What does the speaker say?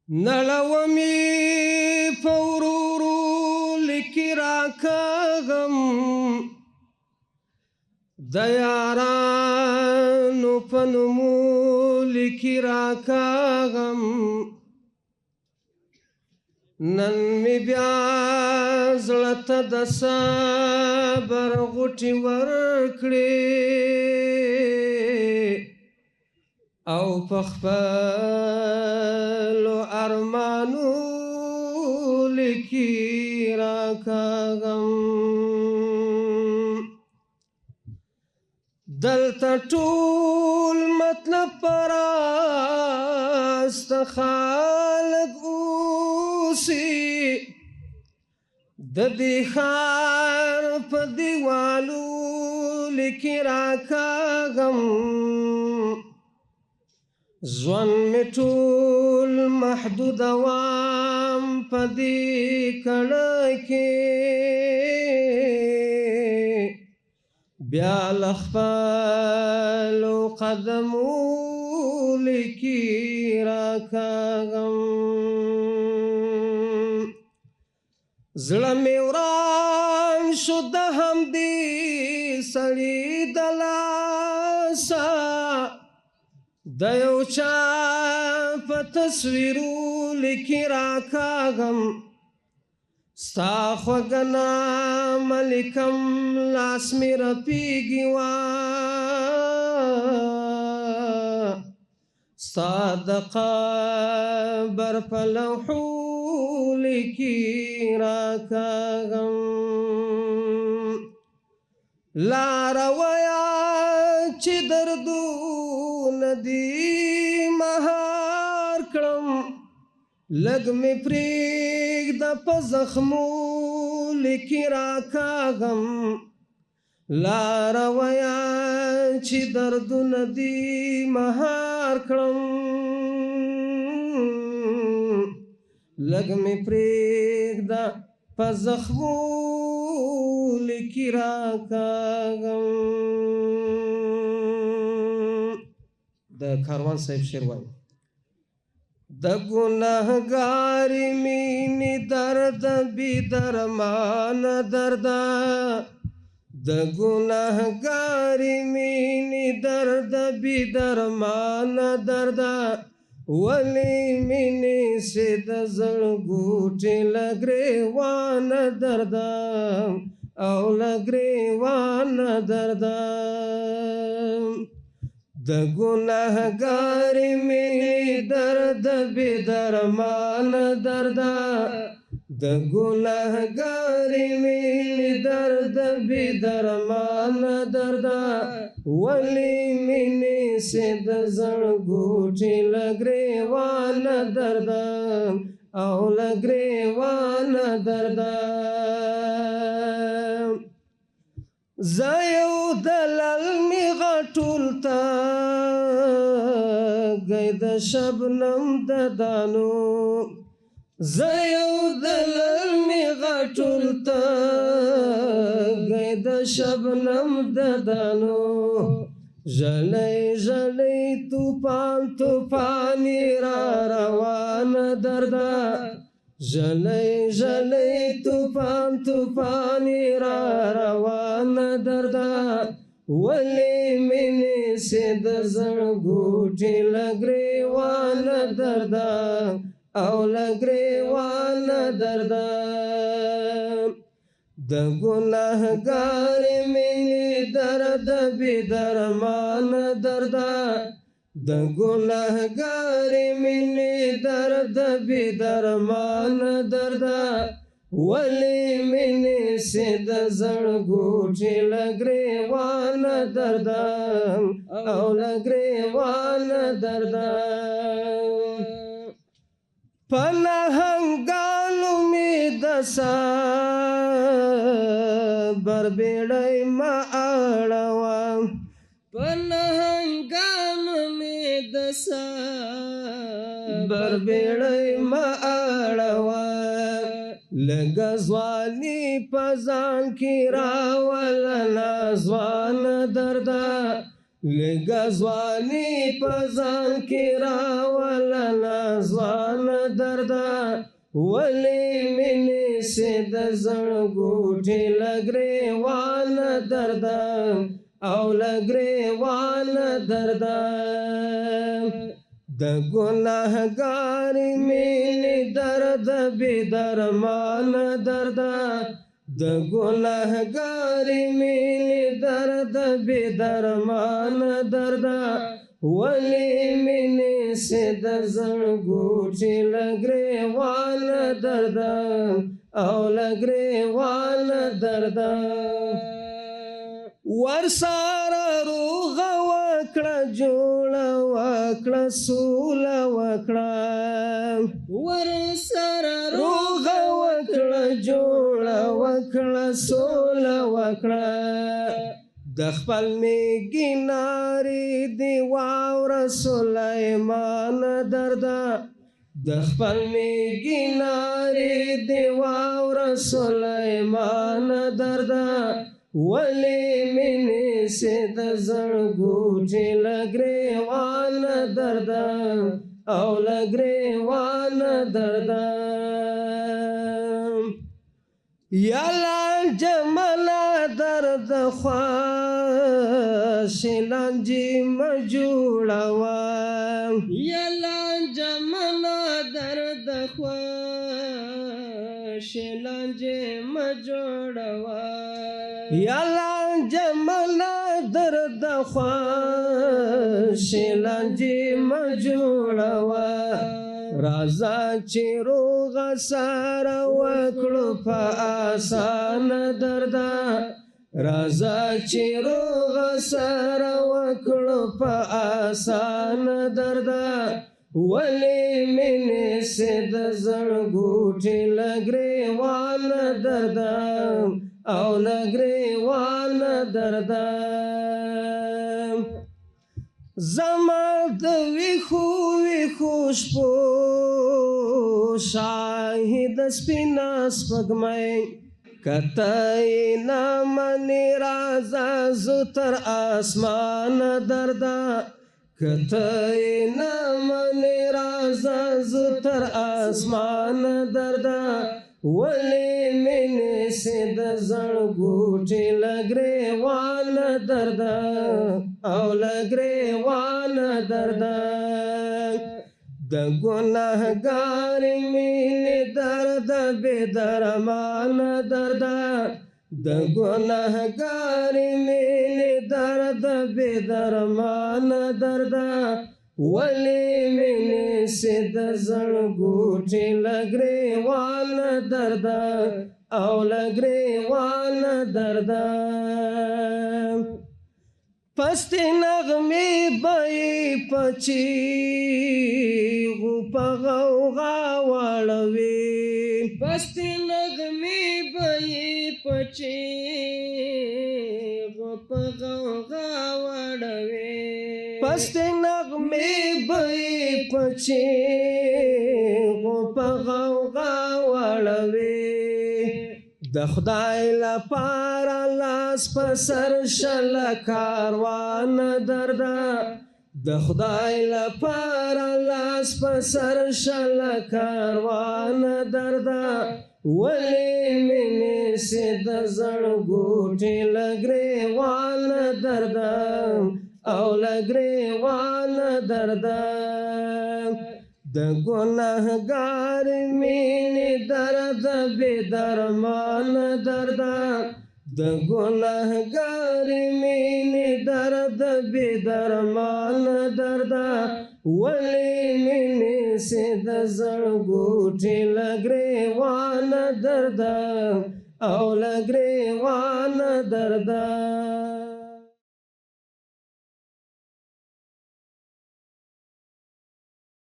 نړومې په ورورو لیکي راکاږم د یارانو په نومو لیکي راکاږم نن مې بیا زړه ته د صبر غوټې ورکړې او په خپلو ارمانو لیکي راکاږم دلته ټول مطلب پرست خلک اوسي د دې ښار په دیوالو لیکي راکاږم ژوند مې ټول محدود وام په دې کړۍ کې بیا له خپلو قدمو لیکي راکاږم زړه مې وران شو د همدې سړي د لاسه د یو چا په تصویرو لیکي راکاږم ستا خوږه نامه لیکم لاس مې رپېږي وا ستا د قبر په لوحو لیکي راکاږم لاره وایه چې دردونه دې مهار کړم لږ مې پرېږده په زخمو لیکي راکاږم لاره وایه چې دردونه دې مهار کړم لږ مې پرېږده په زخمو لیکي راکاږم د کاروان صاحب شعر وایي د ګناهګارې مینې درد بې درمانه درده د ګناهګارې مینې درد بې درمانه درده ولې مینې سې د زړګوټې له ګرېوانه درده او له ګرېوانه درده د ګناهګارې مینې درد بې درمانه درده د ګناهګارې مینې درد بې درمانه درده ولې مینې سې د زړګوټې له ګرېوانه درده او له ګرېوانه درده زه یو دلل مې غټول تږی د شبنم د دانو زه یو دلل مې غټول تږی د شبنم د دانو ژلی ژلی توپان توپانې را روانه درده ژلی ژلی توپان توپانې را روانه درده ولې مینې سې د زړګوټې له ګرېوانه درده او له ګرېوانه درده د ګناهګارې مینې درد بې درمانه درده د ګناهګارې مینې درد بې درمانه درده ولې مینې سې د زړګوټې له ګرېوانه درده او له ګرېوانه درده په نهنګانو مې د صبر بیړۍ مه اړوه په نهنګانو مې د صبر بیړۍ مه اړوه لږه ځواني په ځان کې راوله ناځوانه درده لږه ځواني په ځان کې راوله ناځوان درده ولې مې نیسې د زړګوټې له ګریوان درده او له ګریوان درده د ګناهګارې مینې درد بې درمان درده د ګناهګارې مینې درد بې درمان درده ولې مې نیسې د زړګوټې له ګریوان درده او له ګریوان درده ورسره روغه وکړه جوړه وکړه سوله وکړه ورسره روغه وکړه جوړه وکړه سوله وکړه د خپل میږي نارې دې واوره سلیمان درده د خپل میږي نارې دې واوره سلیمان درده ولې مې نیسې د زړګوټې له ګریوان درده او له ګریوان درده یا جمله درد خواشې لانجې مه جوړوه یا جمله درد خواشې لانجې مه جوړوه یا جمله درد خواشې لانجې مه جوړوه راځه چې روغه سره وکړو په آسان درده راځه چې روغه سره وکړو په آسان درده ولې مې نیسې د زړګوټې له ګریوان درده او له ګریوان درده زما د ویښو ویښو شپو شاهد سپینه سپوږمۍ که ته یې نه منې راځه زه تر اسمان درده که ته یې نه منې راځه زه تر اسمان درده ولې مې نیسې د زړګوټې له ګریوان درده او له ګریوان درده د ګناهګارې مینې درد بې درمان درده د ګناهګارې مینې درد بې درمان درده ولې مې نیسې د زړګوټې له ګریوان درده او له ګریوان درده پستې نغمې به یې په چیغو په غوغا واړوي پستې نغمې به یې په چیغو په غوغا واړوي پستې نغمې به یې په چیغو په غوغا واړوي د خدای لپاره لاس په سر شله کاروان درده د خدای لپاره لاس په سر شله کاروان درده ولې مې نیسې د زړګوټې له ګریوان درده او له ګریوان درده د ګناهګارې مینې درد بې درمان درده د ګناهګارې مینې درد بې درمان درده ولې مې نیسې د زړګوټې له ګریوان درده او له ګریوان درده